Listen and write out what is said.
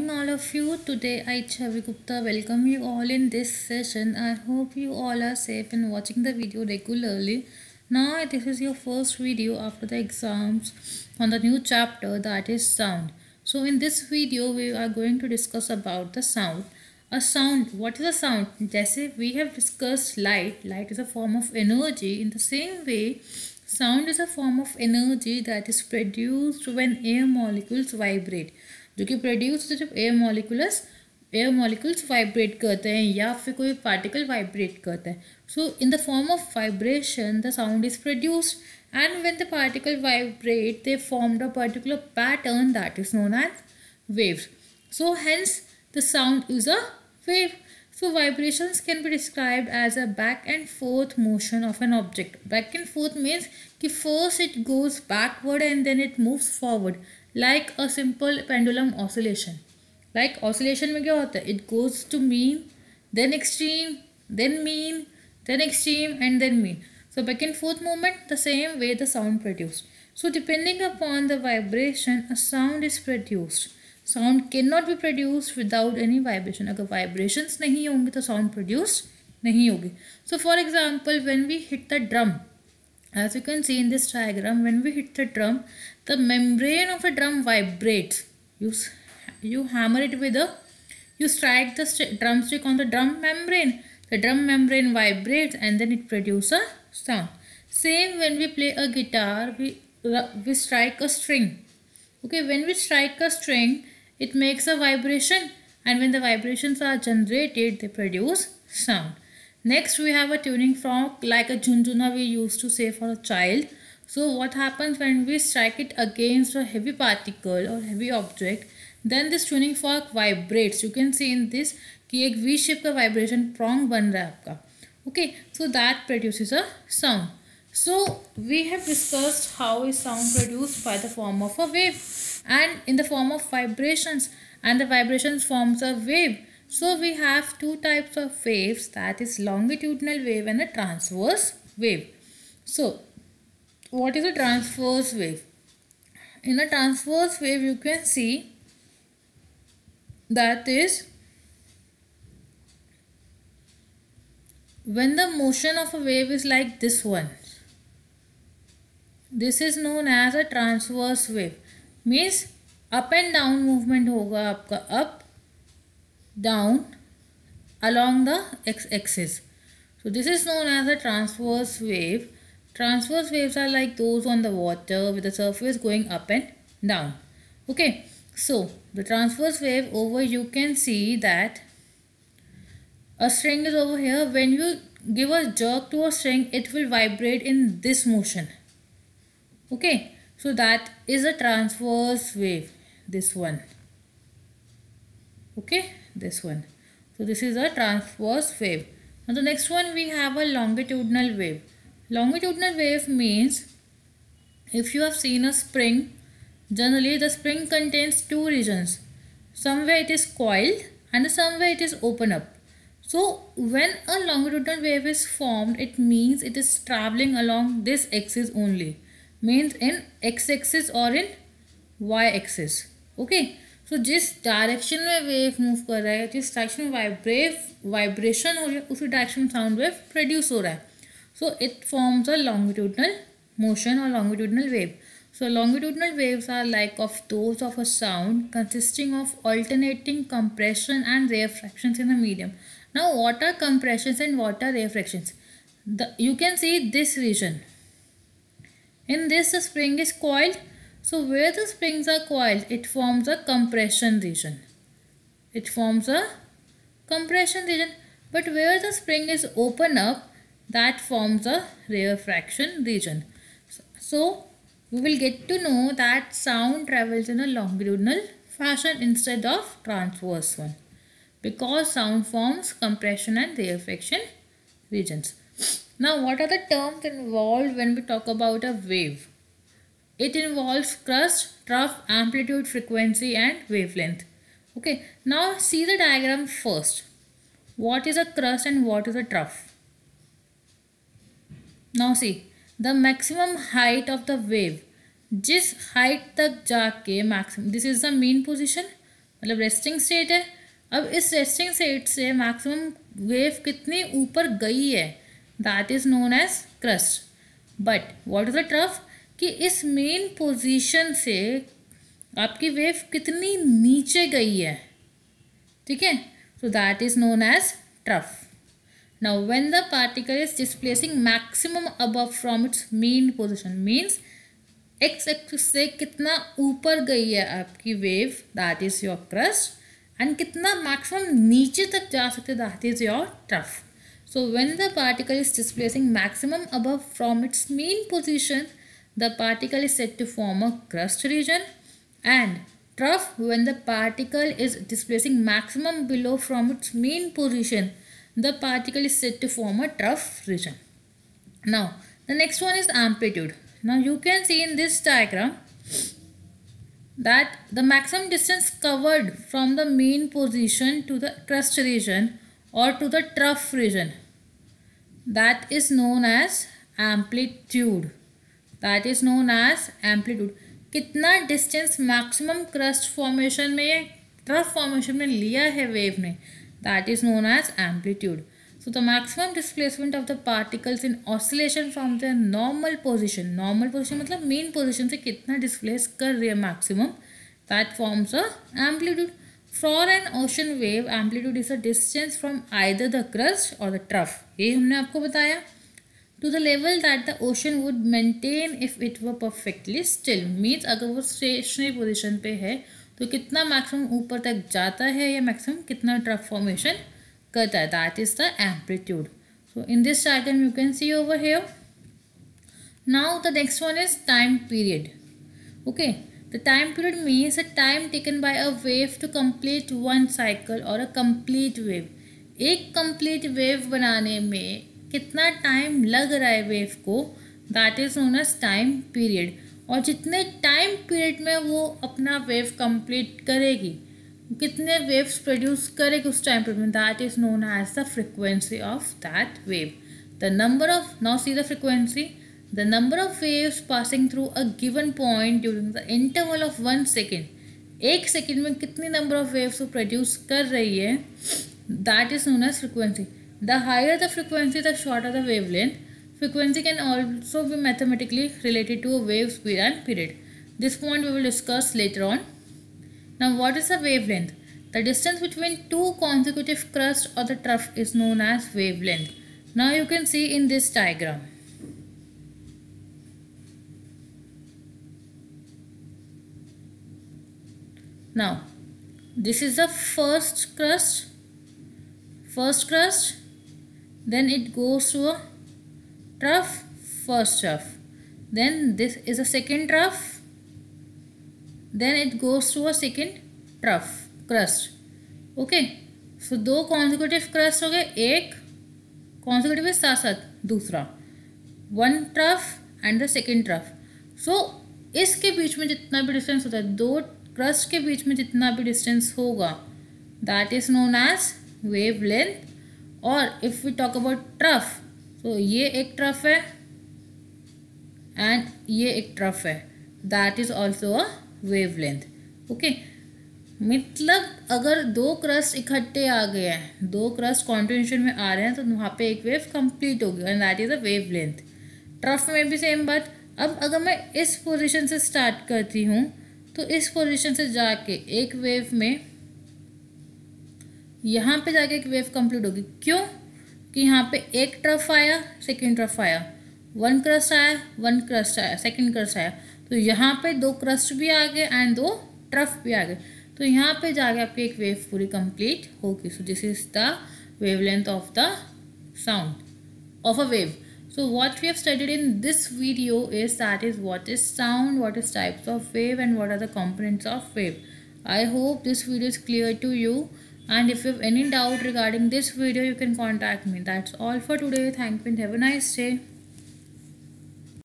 morning, all of you. Today, I, Chavi Gupta, welcome you all in this session. I hope you all are safe and watching the video regularly. Now, this is your first video after the exams on the new chapter, that is sound. So, in this video, we are going to discuss about the sound. A sound, what is a sound? Jaise we have discussed light. Light is a form of energy. In the same way, sound is a form of energy that is produced when air molecules vibrate. जो कि produce जब air molecules vibrate करते हैं या फिर कोई particle vibrate करता है. So in the form of vibration the sound is produced and when the particle vibrate they formed a particular pattern that is known as waves. So hence the sound is a wave. So vibrations can be described as a back and forth motion of an object. Back and forth means कि first it goes backward and then it moves forward. Like a simple pendulum oscillation. Like oscillation में क्या होता है? It goes to mean, then extreme, then mean, then extreme and then mean. So back and forth movement, the same way the sound produced. So depending upon the vibration, a sound is produced. Sound cannot be produced without any vibration. अगर vibrations नहीं होंगे तो sound produced नहीं होगी. So for example, when we hit the drum, as you can see in this diagram, when we hit the drum, the membrane of a drum vibrates. You hammer it with you strike the drumstick on the drum membrane. The drum membrane vibrates and then it produces a sound. Same when we play a guitar, we strike a string. Okay, when we strike a string, it makes a vibration, and when the vibrations are generated, they produce sound. Next, we have a tuning fork like a junjuna we used to say for a child. So what happens when we strike it against a heavy particle or heavy object, then this tuning fork vibrates. You can see in this कि एक V shape का vibration prong बन रहा है आपका. Okay, so that produces a sound. So we have discussed how is sound produced by the form of a wave and in the form of vibrations, and the vibrations forms a wave. So we have two types of waves, that is longitudinal wave and a transverse wave. So what is a transverse wave? In a transverse wave you can see that is when the motion of a wave is like this one. This is known as a transverse wave. Means up and down movement होगा आपका, up down along the x-axis. So this is known as a transverse wave. Transverse waves are like those on the water with the surface going up and down. Okay, so the transverse wave, over you can see that a string is over here. When you give a jerk to a string, it will vibrate in this motion. Okay, so that is a transverse wave, this one. Okay, this one. So this is a transverse wave. Now the next one, we have a longitudinal wave. Longitudinal wave means if you have seen a spring, generally the spring contains two regions. Somewhere it is coiled and somewhere it is open up. So when a longitudinal wave is formed, it means it is traveling along this axis only. Means in x-axis or in y-axis. Okay. So जिस direction में wave move कर रहा है, जिस direction में vibration हो रही है, उसी डायरेक्शन में साउंड वेव प्रोड्यूस हो रहा है. So it forms a longitudinal motion or longitudinal wave. So longitudinal waves are like of those of a sound consisting of alternating compression and rarefactions in a medium. Now what are compressions and what are rarefactions? You can see this region. In this the spring is coiled. So where the springs are coiled, it forms a compression region. It forms a compression region. But where the spring is open up, that forms a rarefaction region. So we will get to know that sound travels in a longitudinal fashion instead of transverse one, because sound forms compression and rarefaction regions. Now what are the terms involved when we talk about a wave? It involves crust, trough, amplitude, frequency and wavelength. Okay, now see the diagram first. What is a crust and what is a trough? Now see, the maximum height of the wave, जिस height तक जाके maximum, this is the mean position. मतलब resting state है। अब इस resting state से maximum wave कितनी ऊपर गई है, that is known as crust. But what is the trough, कि इस मेन पोजीशन से आपकी वेव कितनी नीचे गई है, ठीक है, so that is known as trough. Now when the particle is displacing maximum above from its mean position, means X axis से कितना ऊपर गई है आपकी wave, that is your crust, and कितना मैक्सिमम नीचे तक जा सकते, that is your trough. So when the particle is displacing maximum above from its mean position, the particle is said to form a crust region, and trough when the particle is displacing maximum below from its mean position, the particle is said to form a trough region. Now the next one is amplitude. Now you can see in this diagram that the maximum distance covered from the mean position to the crust region or to the trough region, that is known as amplitude. That is known as amplitude. कितना distance maximum crust formation में, trough formation में लिया है wave ने, that is known as amplitude. So the maximum displacement of the particles in oscillation from the normal position, normal position मतलब mean position से कितना displace कर रही है maximum, that forms a amplitude. For an ocean wave, amplitude is a distance from either the crust or the trough. ये हमने आपको बताया. To the level that the ocean would maintain if it were perfectly still. Means अगर वो stationary position पे है तो कितना maximum ऊपर तक जाता है या maximum कितना trough formation करता है. That is the amplitude. So in this diagram you can see over here. Now the next one is time period. Okay. The time period means the time taken by a wave to complete one cycle or a complete wave. एक complete wave बनाने में कितना time लग रहा है wave को, that is known as time period. और जितने टाइम पीरियड में वो अपना वेव कंप्लीट करेगी, कितने वेव्स प्रोड्यूस करेगी उस टाइम पीरियड में, that is known as the frequency of that wave. The number of, now see the frequency, the number of waves passing through a given point during the interval of 1 second. एक second में कितनी number of waves वो produce कर रही है, that is known as frequency. The higher the frequency the shorter the wave length. Frequency can also be mathematically related to a wave speed and period. This point we will discuss later on. Now what is the wave length? The distance between two consecutive crest और the trough is known as wave length. Now you can see in this diagram. Now this is the first crust, then it goes to a trough, first trough, then this is a second trough, then it goes to a second trough crust. Okay, so दो consecutive crust हो गए, एक consecutive के साथ साथ दूसरा, one trough and the second trough. So इसके बीच में जितना भी डिस्टेंस होता है, दो क्रस्ट के बीच में जितना भी डिस्टेंस होगा, that is known as wave length. और if we talk about trough, तो ये एक ट्रफ है एंड ये एक ट्रफ है, that is also a wave length. Okay, मतलब अगर दो क्रस्ट इकट्ठे आ गए हैं, दो क्रस्ट कॉन्टिन्यूशन में आ रहे हैं, तो वहाँ पे एक वेव कंप्लीट होगी and that is a wave length. Trough में भी सेम बात. अब अगर मैं इस पोजीशन से स्टार्ट करती हूँ तो इस पोजीशन से जाके एक वेव में यहाँ पे जाके एक वेव कंप्लीट होगी. क्यों? कि यहाँ पे एक ट्रफ आया, सेकंड ट्रफ आया, वन क्रस्ट आया, सेकंड क्रस्ट आया, तो यहाँ पे दो क्रस्ट भी आ गए एंड दो ट्रफ भी आ गए, तो यहाँ पे जाके आपकी एक वेव पूरी कंप्लीट होगी. So this is the wavelength of the sound of a wave. So what we have studied in this video is that is what is sound, what is types of wave, and what are the components of wave. I hope this video is clear to you, and if you have any doubt regarding this video you can contact me. That's all for today. Thank you and have a nice day.